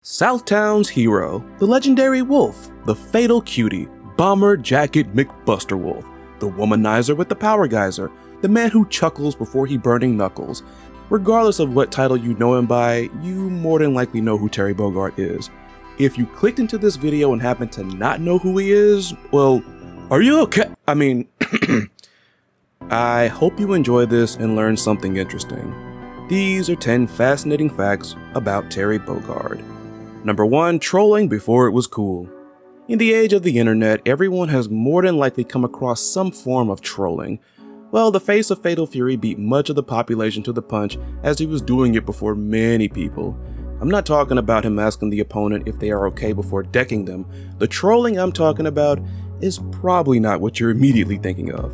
Southtown's hero, the legendary wolf, the fatal cutie, Bomber Jacket McBusterwolf, the womanizer with the power geyser, the man who chuckles before he burning knuckles. Regardless of what title you know him by, you more than likely know who Terry Bogard is. If you clicked into this video and happen to not know who he is, well, are you okay? I hope you enjoy this and learn something interesting. These are 10 fascinating facts about Terry Bogard. Number 1. Trolling before it was cool. In the age of the internet, everyone has more than likely come across some form of trolling. Well, the face of Fatal Fury beat much of the population to the punch as he was doing it before many people. I'm not talking about him asking the opponent if they are okay before decking them. The trolling I'm talking about is probably not what you're immediately thinking of.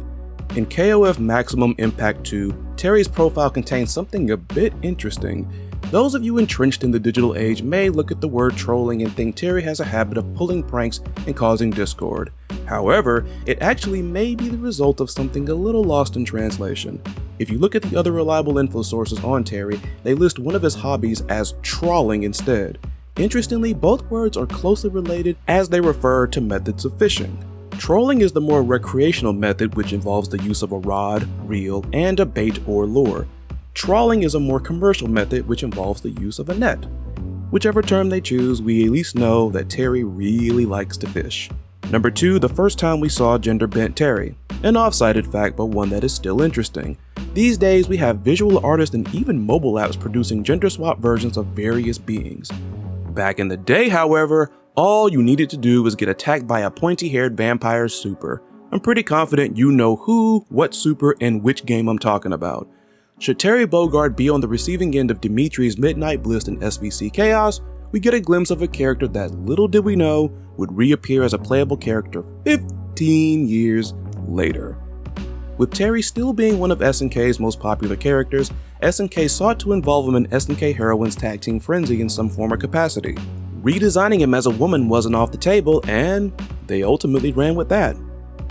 In KOF Maximum Impact 2, Terry's profile contains something a bit interesting. Those of you entrenched in the digital age may look at the word trolling and think Terry has a habit of pulling pranks and causing discord. However, it actually may be the result of something a little lost in translation. If you look at the other reliable info sources on Terry, they list one of his hobbies as trawling instead. Interestingly, both words are closely related as they refer to methods of fishing. Trolling is the more recreational method, which involves the use of a rod, reel, and a bait or lure. Trawling is a more commercial method, which involves the use of a net. Whichever term they choose, we at least know that Terry really likes to fish. Number 2, the first time we saw gender-bent Terry. An off-sided fact, but one that is still interesting. These days, we have visual artists and even mobile apps producing gender-swap versions of various beings. Back in the day, however, all you needed to do was get attacked by a pointy-haired vampire super. I'm pretty confident you know who, what super, and which game I'm talking about. Should Terry Bogard be on the receiving end of Dimitri's Midnight Bliss in SVC Chaos, we get a glimpse of a character that little did we know would reappear as a playable character 15 years later. With Terry still being one of SNK's most popular characters, SNK sought to involve him in SNK Heroines Tag Team Frenzy in some form or capacity. Redesigning him as a woman wasn't off the table, and they ultimately ran with that.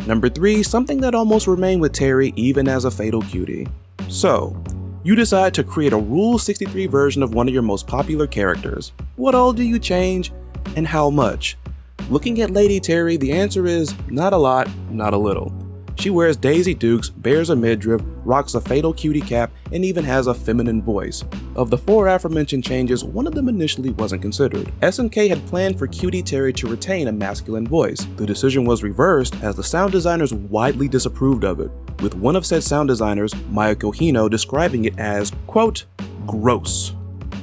Number 3, something that almost remained with Terry even as a fatal cutie. So, you decide to create a Rule 63 version of one of your most popular characters. What all do you change, and how much? Looking at Lady Terry, the answer is not a lot, not a little. She wears Daisy Dukes, bears a midriff, rocks a fatal cutie cap, and even has a feminine voice. Of the 4 aforementioned changes, one of them initially wasn't considered. SNK had planned for Cutie Terry to retain a masculine voice. The decision was reversed as the sound designers widely disapproved of it, with one of said sound designers, Mayako Hino, describing it as, quote, gross.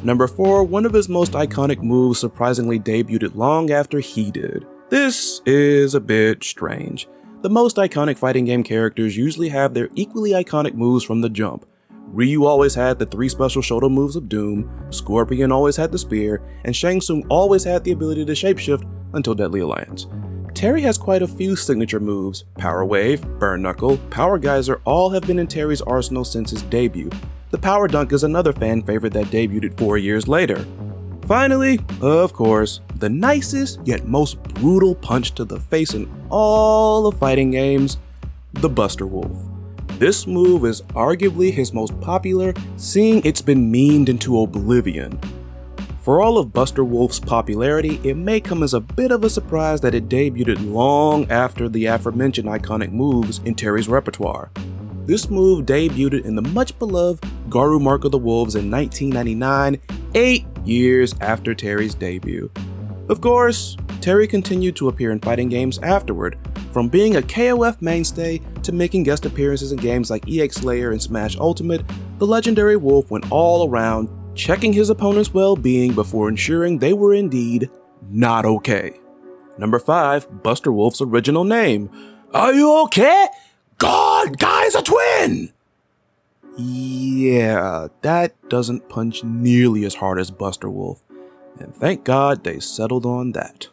Number 4, one of his most iconic moves surprisingly debuted long after he did. This is a bit strange. The most iconic fighting game characters usually have their equally iconic moves from the jump. Ryu always had the 3 special shoulder moves of Doom, Scorpion always had the spear, and Shang Tsung always had the ability to shapeshift until Deadly Alliance. Terry has quite a few signature moves. Power Wave, Burn Knuckle, Power Geyser all have been in Terry's arsenal since his debut. The Power Dunk is another fan favorite that debuted 4 years later. Finally, of course, the nicest yet most brutal punch to the face in all of fighting games, the Buster Wolf. This move is arguably his most popular, seeing it's been memed into oblivion. For all of Buster Wolf's popularity, it may come as a bit of a surprise that it debuted long after the aforementioned iconic moves in Terry's repertoire. This move debuted in the much beloved Garou Mark of the Wolves in 1999, 8 years after Terry's debut. Of course, Terry continued to appear in fighting games afterward, from being a KOF mainstay to making guest appearances in games like EX Slayer and Smash Ultimate. The legendary Wolf went all around, checking his opponent's well-being before ensuring they were indeed not okay. Number 5, Buster Wolf's original name. Are you okay? God, guy's a twin! Yeah, that doesn't punch nearly as hard as Buster Wolf, and thank God they settled on that.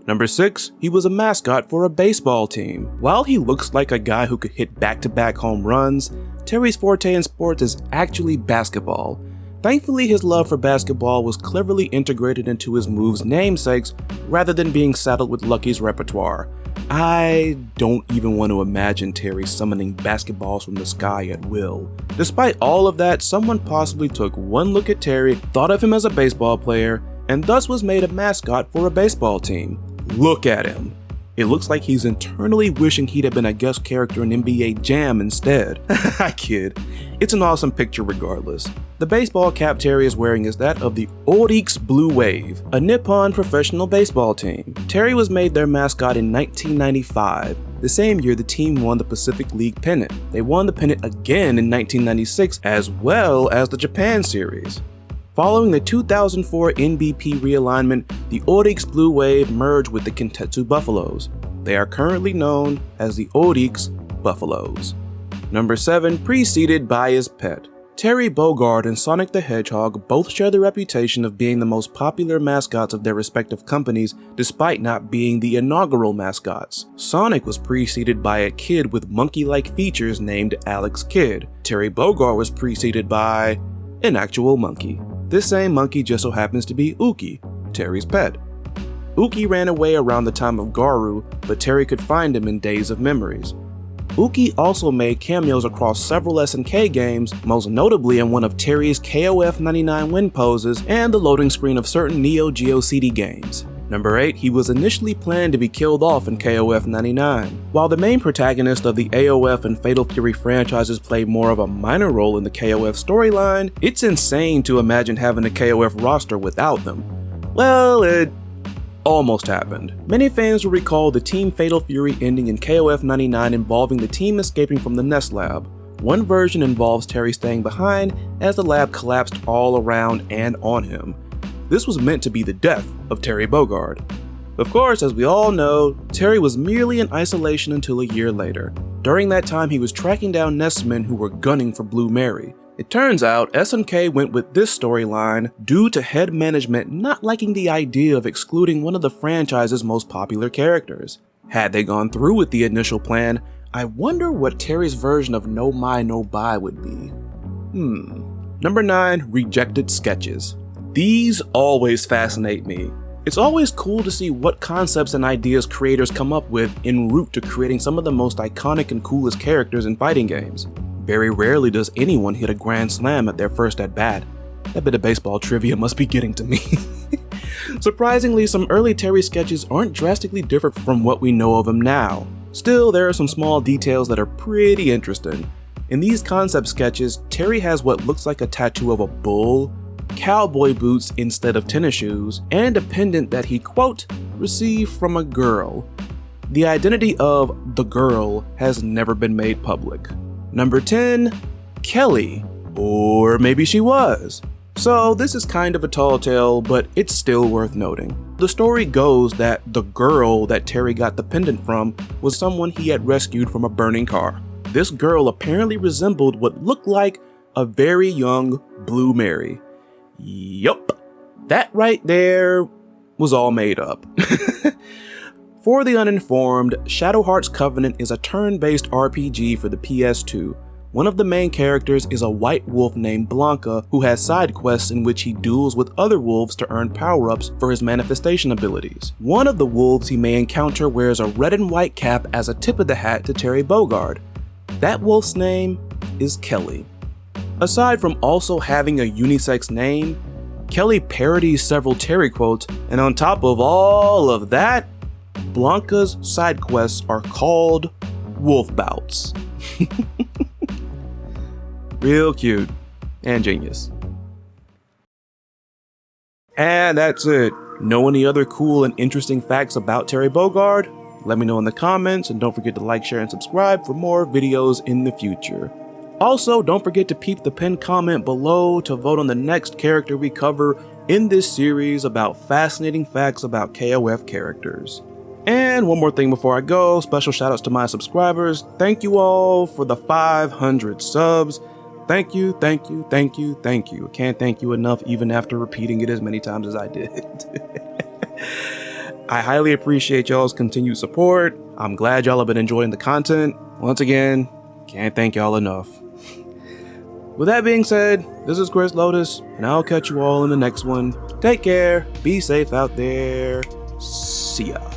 Number 6, he was a mascot for a baseball team. While he looks like a guy who could hit back-to-back home runs, Terry's forte in sports is actually basketball. Thankfully, his love for basketball was cleverly integrated into his moves' namesakes rather than being saddled with Lucky's repertoire. I don't even want to imagine Terry summoning basketballs from the sky at will. Despite all of that, someone possibly took one look at Terry, thought of him as a baseball player, and thus was made a mascot for a baseball team. Look at him. It looks like he's internally wishing he'd have been a guest character in NBA Jam instead. I kid. It's an awesome picture regardless. The baseball cap Terry is wearing is that of the Orix Blue Wave, a Nippon professional baseball team. Terry was made their mascot in 1995, the same year the team won the Pacific League pennant. They won the pennant again in 1996 as well as the Japan Series. Following the 2004 NBP realignment, the Orix Blue Wave merged with the Kintetsu Buffaloes. They are currently known as the Orix Buffaloes. Number 7, preceded by his pet. Terry Bogard and Sonic the Hedgehog both share the reputation of being the most popular mascots of their respective companies, despite not being the inaugural mascots. Sonic was preceded by a kid with monkey-like features named Alex Kidd. Terry Bogard was preceded by an actual monkey. This same monkey just so happens to be Uki, Terry's pet. Uki ran away around the time of Garu, but Terry could find him in Days of Memories. Uki also made cameos across several SNK games, most notably in one of Terry's KOF 99 win poses and the loading screen of certain Neo Geo CD games. Number 8, he was initially planned to be killed off in KOF 99. While the main protagonist of the AOF and Fatal Fury franchises played more of a minor role in the KOF storyline, it's insane to imagine having a KOF roster without them. Well, it almost happened. Many fans will recall the Team Fatal Fury ending in KOF 99 involving the team escaping from the Nest Lab. One version involves Terry staying behind as the lab collapsed all around and on him. This was meant to be the death of Terry Bogard. Of course, as we all know, Terry was merely in isolation until a year later. During that time, he was tracking down Nestmen who were gunning for Blue Mary. It turns out SNK went with this storyline due to head management not liking the idea of excluding one of the franchise's most popular characters. Had they gone through with the initial plan, I wonder what Terry's version of No Mai No Bai would be. Number 9, rejected sketches. These always fascinate me. It's always cool to see what concepts and ideas creators come up with en route to creating some of the most iconic and coolest characters in fighting games. Very rarely does anyone hit a grand slam at their first at-bat. That bit of baseball trivia must be getting to me. Surprisingly, some early Terry sketches aren't drastically different from what we know of him now. Still, there are some small details that are pretty interesting. In these concept sketches, Terry has what looks like a tattoo of a bull, cowboy boots instead of tennis shoes, and a pendant that he, quote, received from a girl. The identity of the girl has never been made public. Number 10, Kelly. Or maybe she was. So this is kind of a tall tale, but it's still worth noting. The story goes that the girl that Terry got the pendant from was someone he had rescued from a burning car. This girl apparently resembled what looked like a very young Blue Mary. Yup, that right there was all made up. For the uninformed, Shadow Heart's Covenant is a turn-based RPG for the PS2. One of the main characters is a white wolf named Blanca who has side quests in which he duels with other wolves to earn power-ups for his manifestation abilities. One of the wolves he may encounter wears a red and white cap as a tip of the hat to Terry Bogard. That wolf's name is Kelly. Aside from also having a unisex name, Kelly parodies several Terry quotes, and on top of all of that, Blanca's side quests are called wolf bouts. Real cute and genius. And that's it. Know any other cool and interesting facts about Terry Bogard? Let me know in the comments, and don't forget to like, share, and subscribe for more videos in the future. Also, don't forget to peep the pinned comment below to vote on the next character we cover in this series about fascinating facts about KOF characters. And one more thing before I go, special shoutouts to my subscribers. Thank you all for the 500 subs. Thank you, thank you, thank you, thank you. I can't thank you enough even after repeating it as many times as I did. I highly appreciate y'all's continued support. I'm glad y'all have been enjoying the content. Once again, can't thank y'all enough. With that being said, this is Chris Lotus, and I'll catch you all in the next one. Take care, be safe out there, see ya.